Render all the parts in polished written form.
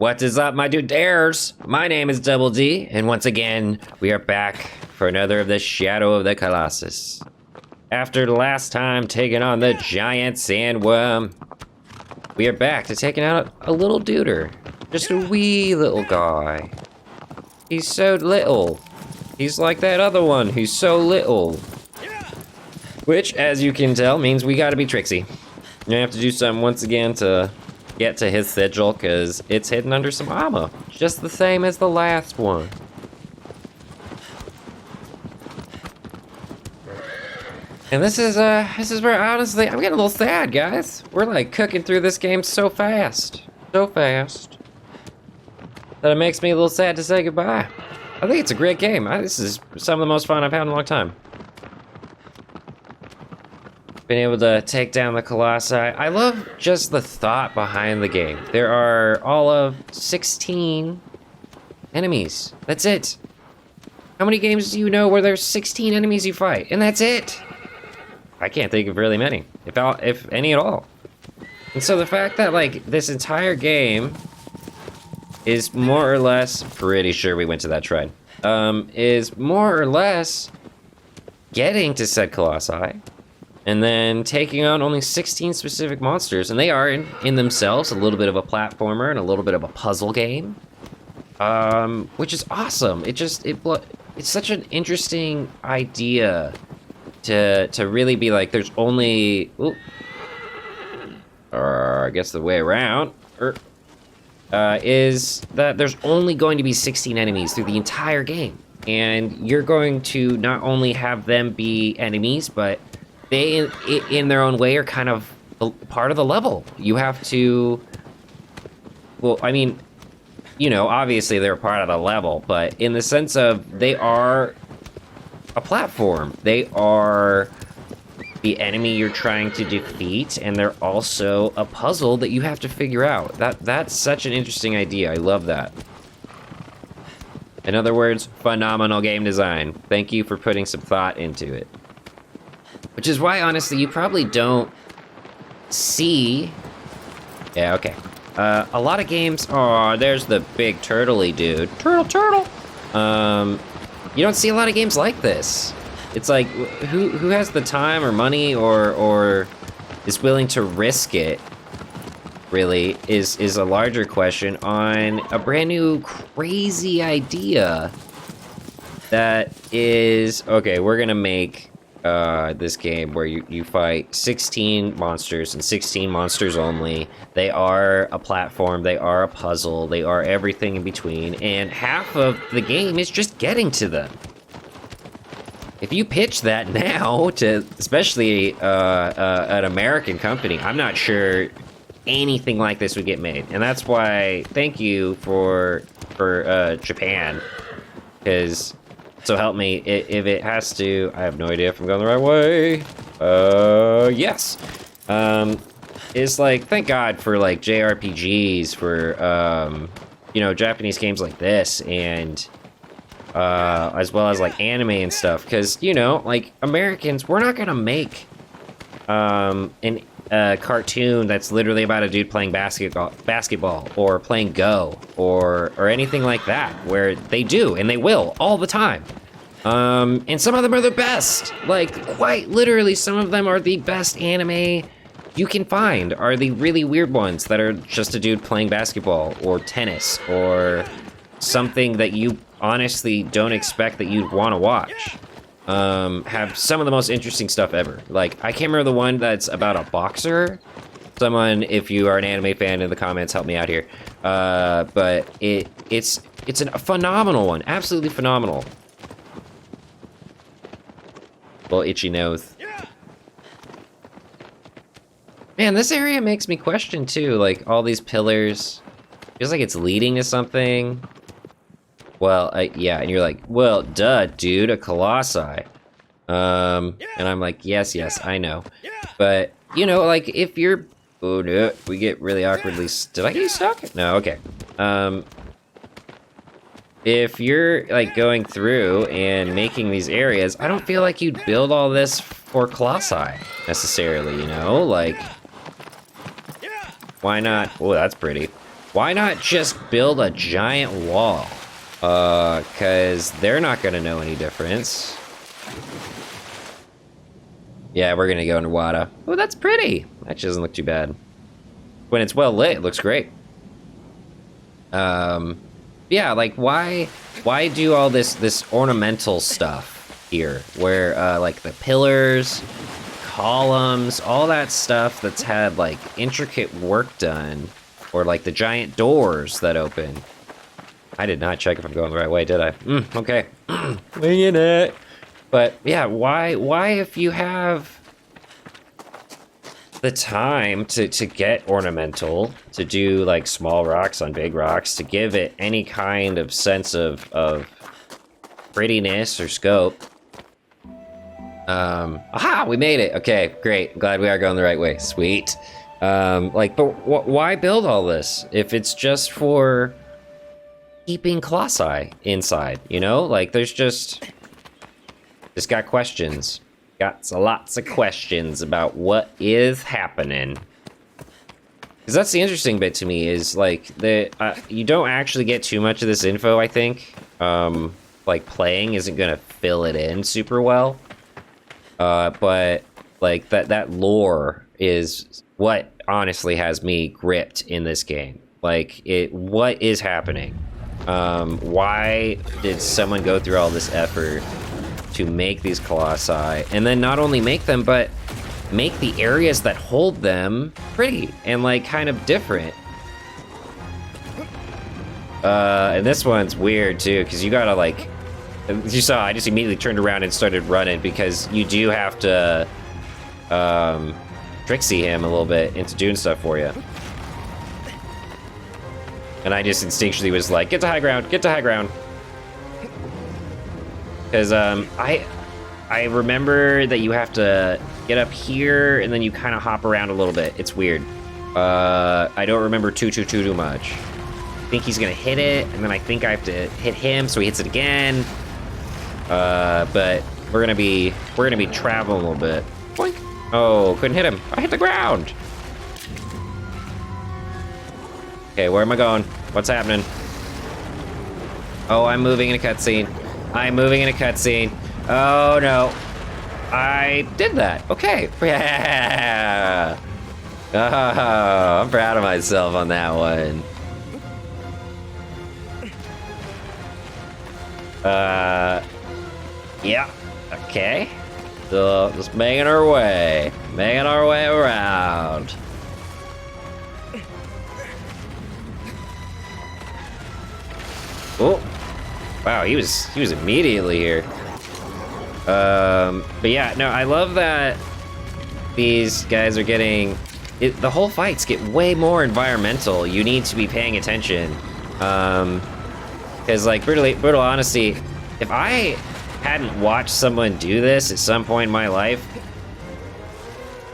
What is up, my dude dares? My name is Double D, and once again, we are back for another of the Shadow of the Colossus. After the last time taking on the giant sandworm, we are back to taking out a little duder. Just a wee little guy. He's so little. He's like that other one who's so little. Which, as you can tell, means we gotta be tricksy. You have to do something once again to get to his sigil, because it's hidden under some armor. Just the same as the last one. And this is where, honestly, I'm getting a little sad, guys. We're like cooking through this game so fast. So fast. That it makes me a little sad to say goodbye. I think it's a great game. This is some of the most fun I've had in a long time. Been able to take down the Colossi. I love just the thought behind the game. There are all of 16 enemies. That's it. How many games do you know where there's 16 enemies you fight? And that's it. I can't think of really many, if any at all. And so the fact that like this entire game is more or less, pretty sure we went to that shrine, is more or less getting to said Colossi, and then taking on only 16 specific monsters, and they are in themselves a little bit of a platformer and a little bit of a puzzle game, which is awesome. It's such an interesting idea to really be like, there's only, I guess the way around, is that there's only going to be 16 enemies through the entire game, and you're going to not only have them be enemies, but they, in their own way, are kind of part of the level. You have to, well, I mean, you know, obviously they're part of the level, but in the sense of they are a platform. They are the enemy you're trying to defeat, and they're also a puzzle that you have to figure out. That's such an interesting idea. I love that. In other words, phenomenal game design. Thank you for putting some thought into it. Which is why, honestly, you probably don't see... Yeah, okay. A lot of games... Oh, there's the big turtley dude. Turtle! You don't see a lot of games like this. It's like, who has the time or money or is willing to risk it, really, is a larger question on a brand new crazy idea that is... Okay, we're gonna make this game where you fight 16 monsters and 16 monsters only. They are a platform, they are a puzzle, they are everything in between, and half of the game is just getting to them. If you pitch that now to, especially an American company, I'm not sure anything like this would get made. And that's why, thank you for Japan, because, so help me, if it has to, I have no idea if I'm going the right way. Yes. It's like, thank God for like JRPGs, for, you know, Japanese games like this, and as well as like anime and stuff, because, you know, like Americans, we're not gonna make a cartoon that's literally about a dude playing basketball or playing Go or anything like that, where they do and they will all the time, and some of them are the best. Like, quite literally, some of them are the best anime you can find, are the really weird ones that are just a dude playing basketball or tennis or something that you honestly don't expect that you'd want to watch. Have some of the most interesting stuff ever. Like, I can't remember the one that's about a boxer. Someone, if you are an anime fan in the comments, help me out here. But it's a phenomenal one, absolutely phenomenal. Little itchy nose. Man, this area makes me question too, like all these pillars. Feels like it's leading to something. Well, yeah, and you're like, well, duh, dude, a Colossi. And I'm like, yes, I know. But, you know, like, if you're... Oh, no, we get really awkwardly... Did I get stuck? No, okay. If you're, like, going through and making these areas, I don't feel like you'd build all this for Colossi, necessarily, you know? Like, why not... Oh, that's pretty. Why not just build a giant wall? Cause they're not gonna know any difference. Yeah, we're gonna go underwater. Oh, that's pretty. Actually doesn't look too bad. When it's well lit, it looks great. Yeah, like why do all this ornamental stuff here? Where like the pillars, columns, all that stuff that's had like intricate work done, or like the giant doors that open. I did not check if I'm going the right way, did I? Okay, winging it. But yeah, why if you have the time to get ornamental, to do like small rocks on big rocks, to give it any kind of sense of prettiness or scope. Aha, we made it. Okay, great. Glad we are going the right way. Sweet. Like, but why build all this if it's just for keeping Colossi inside, you know? Like, there's just got questions. Got lots of questions about what is happening. Because that's the interesting bit to me is, like, you don't actually get too much of this info, I think. Like, playing isn't gonna fill it in super well. But, like, that lore is what honestly has me gripped in this game. Like, what is happening? Why did someone go through all this effort to make these colossi, and then not only make them, but make the areas that hold them pretty and like kind of different. And this one's weird too, because you gotta like, you saw, I just immediately turned around and started running because you do have to tricksy him a little bit into doing stuff for you. And I just instinctually was like, get to high ground, get to high ground. Because I remember that you have to get up here and then you kind of hop around a little bit. It's weird. I don't remember too much. I think he's gonna hit it, and then I think I have to hit him, so he hits it again. But we're gonna be traveling a little bit. Boink. Oh, couldn't hit him. I hit the ground. Okay, where am I going? What's happening? Oh, I'm moving in a cutscene. I'm moving in a cutscene. Oh no. I did that. Okay. Yeah. Oh, I'm proud of myself on that one. Yeah. Okay. So just making our way around. Oh. Wow, he was immediately here. But yeah, no, I love that these guys are getting the whole fights get way more environmental. You need to be paying attention. Because like brutal honesty, if I hadn't watched someone do this at some point in my life,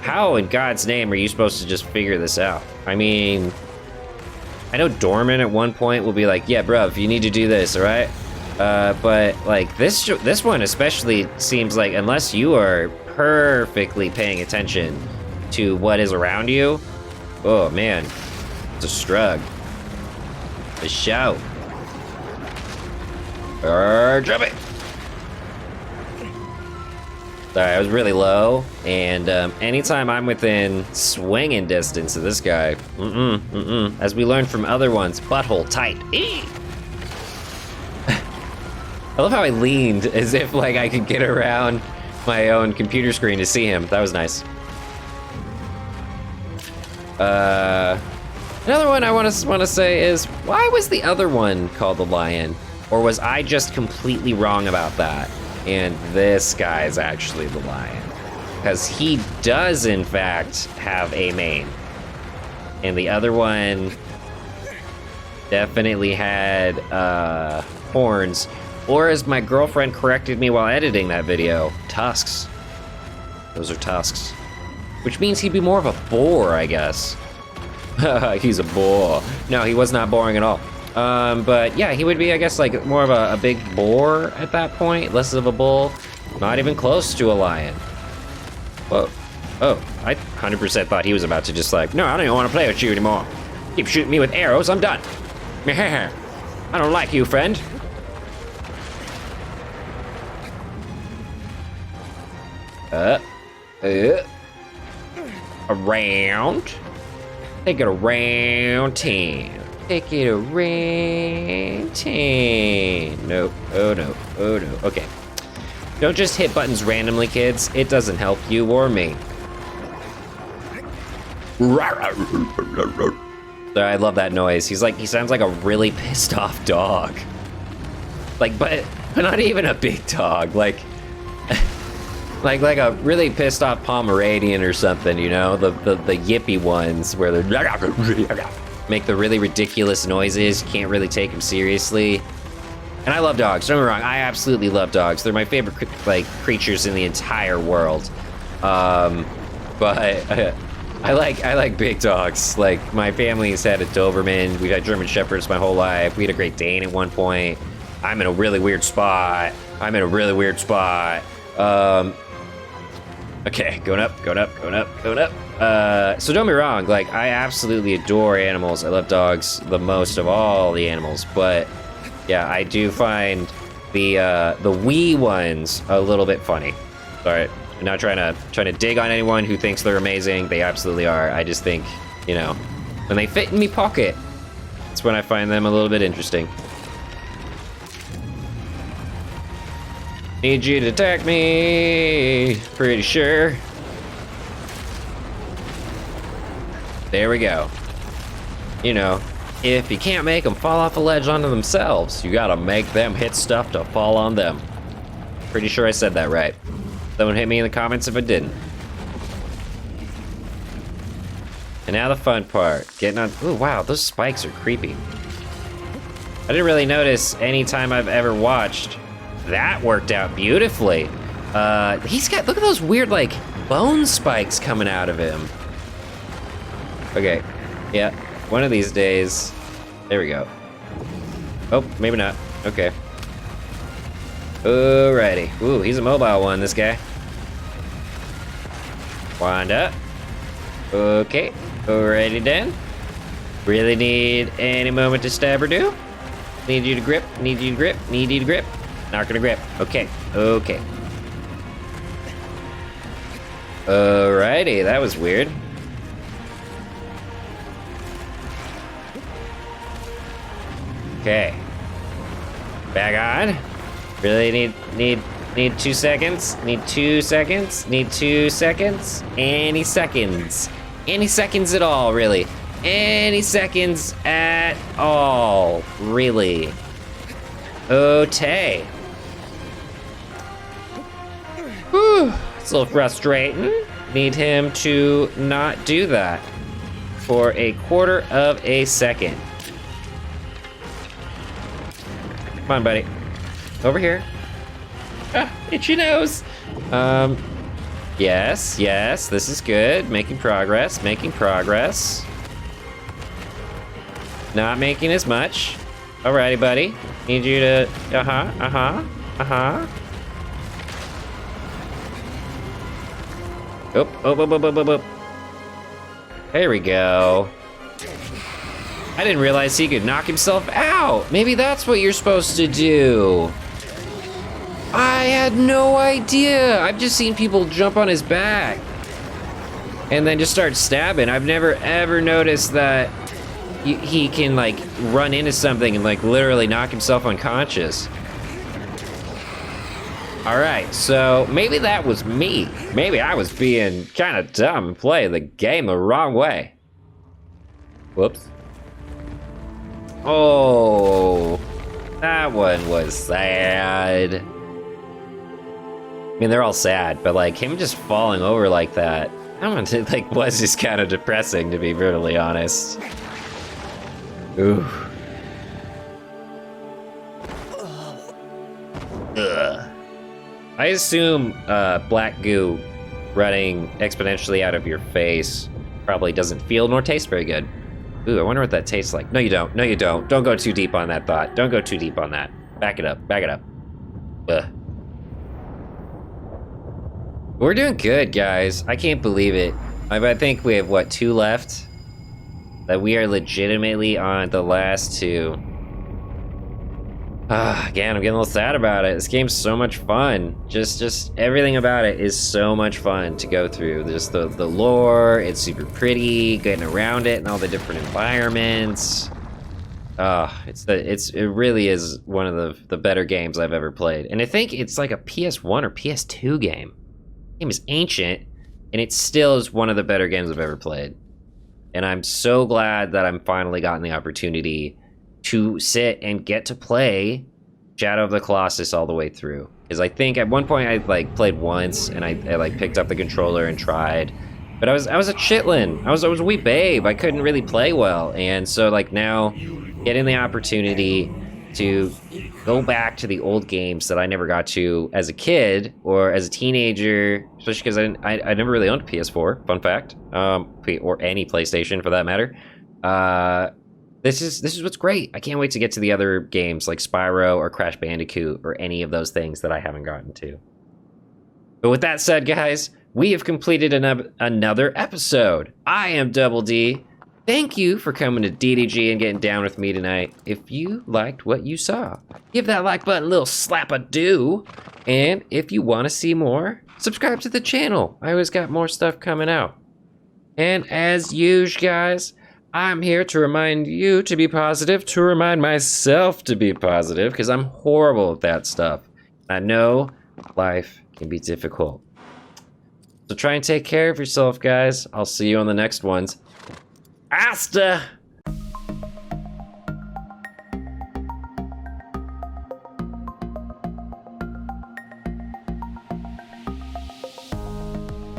how in God's name are you supposed to just figure this out? I mean, I know Dorman at one point will be like, yeah, bruv, you need to do this, all right? But like this one especially seems like unless you are perfectly paying attention to what is around you, oh man, it's a strug. A shout. Jump it. Sorry, I was really low, and anytime I'm within swinging distance of this guy, as we learned from other ones, butthole tight. I love how I leaned as if like I could get around my own computer screen to see him. That was nice. Another one I want to say is, why was the other one called the Lion? Or was I just completely wrong about that? And this guy is actually the Lion. Because he does, in fact, have a mane. And the other one definitely had horns. Or as my girlfriend corrected me while editing that video, tusks. Those are tusks. Which means he'd be more of a boar, I guess. He's a boar. No, he was not boring at all. But yeah, he would be, I guess, like more of a big boar at that point, less of a bull. Not even close to a lion. Whoa. Oh, I 100% thought he was about to just like, no, I don't even want to play with you anymore. Keep shooting me with arrows, I'm done. I don't like you, friend. Around. Take it around 10. Take it around 10. Nope. Oh no. Oh no. Okay. Don't just hit buttons randomly, kids. It doesn't help you or me. I love that noise. He sounds like a really pissed off dog. Like, but not even a big dog. Like a really pissed off Pomeranian or something, you know? The yippy ones where they're make the really ridiculous noises. You can't really take them seriously. And I love dogs, don't get me wrong, I absolutely love dogs. They're my favorite creatures in the entire world. But I like big dogs. Like, my family's had a Doberman, we've had German Shepherds my whole life, we had a Great Dane at one point. I'm in a really weird spot. Okay, going up. So don't be wrong, like, I absolutely adore animals. I love dogs the most of all the animals, but yeah, I do find the wee ones a little bit funny. Sorry, I'm not trying to dig on anyone who thinks they're amazing. They absolutely are. I just think, you know, when they fit in me pocket, that's when I find them a little bit interesting. Need you to attack me, pretty sure. There we go. You know, if you can't make them fall off a ledge onto themselves, you gotta make them hit stuff to fall on them. Pretty sure I said that right. Someone hit me in the comments if I didn't. And now the fun part, getting on, ooh, wow, those spikes are creepy. I didn't really notice any time I've ever watched. That worked out beautifully. He's got, look at those weird, like, bone spikes coming out of him. Okay, yeah, one of these days, there we go. Oh, maybe not, okay. Alrighty, ooh, he's a mobile one, this guy. Wind up. Okay, alrighty then. Really need any moment to stab or do. Need you to grip, need you to grip, need you to grip. Not gonna grip. Okay. Alrighty, that was weird. Okay. Back on. Really need 2 seconds. Need 2 seconds. Need 2 seconds. Any seconds. Any seconds at all, really. Any seconds at all, really. Okay. Whew, it's a little frustrating. Need him to not do that for a quarter of a second. Come on, buddy. Over here. Ah, itchy nose. Yes, this is good. Making progress. Not making as much. Alrighty, buddy. Need you to, Oh. There we go. I didn't realize he could knock himself out. Maybe that's what you're supposed to do. I had no idea. I've just seen people jump on his back and then just start stabbing. I've never ever noticed that he can like run into something and like literally knock himself unconscious. All right, so maybe that was me. Maybe I was being kind of dumb and playing the game the wrong way. Whoops. Oh, that one was sad. I mean, they're all sad, but like him just falling over like that, was just kind of depressing, to be brutally honest. Ooh. Ugh. I assume black goo running exponentially out of your face probably doesn't feel nor taste very good. Ooh, I wonder what that tastes like. No, you don't. No, you don't. Don't go too deep on that thought. Don't go too deep on that. Back it up. Ugh. We're doing good, guys. I can't believe it. I think we have, what, 2 left? that we are legitimately on the last two. Again, I'm getting a little sad about it. This game's so much fun. Just everything about it is so much fun to go through. Just the lore, it's super pretty, getting around it and all the different environments. It really is one of the better games I've ever played. And I think it's like a PS1 or PS2 game. The game is ancient, and it still is one of the better games I've ever played. And I'm so glad that I'm finally gotten the opportunity to sit and get to play Shadow of the Colossus all the way through. Because I think at one point I like played once and I like picked up the controller and tried, but I was a chitlin. I was a wee babe. I couldn't really play well, and so like now getting the opportunity to go back to the old games that I never got to as a kid or as a teenager, especially because I never really owned a PS4. Fun fact, or any PlayStation for that matter. This is what's great. I can't wait to get to the other games like Spyro or Crash Bandicoot or any of those things that I haven't gotten to. But with that said, guys, we have completed another episode. I am Double D. Thank you for coming to DDG and getting down with me tonight. If you liked what you saw, give that like button a little slap-a-do. And if you want to see more, subscribe to the channel. I always got more stuff coming out. And as usual, guys, I'm here to remind you to be positive, to remind myself to be positive, because I'm horrible at that stuff. I know life can be difficult. So try and take care of yourself, guys. I'll see you on the next ones. Hasta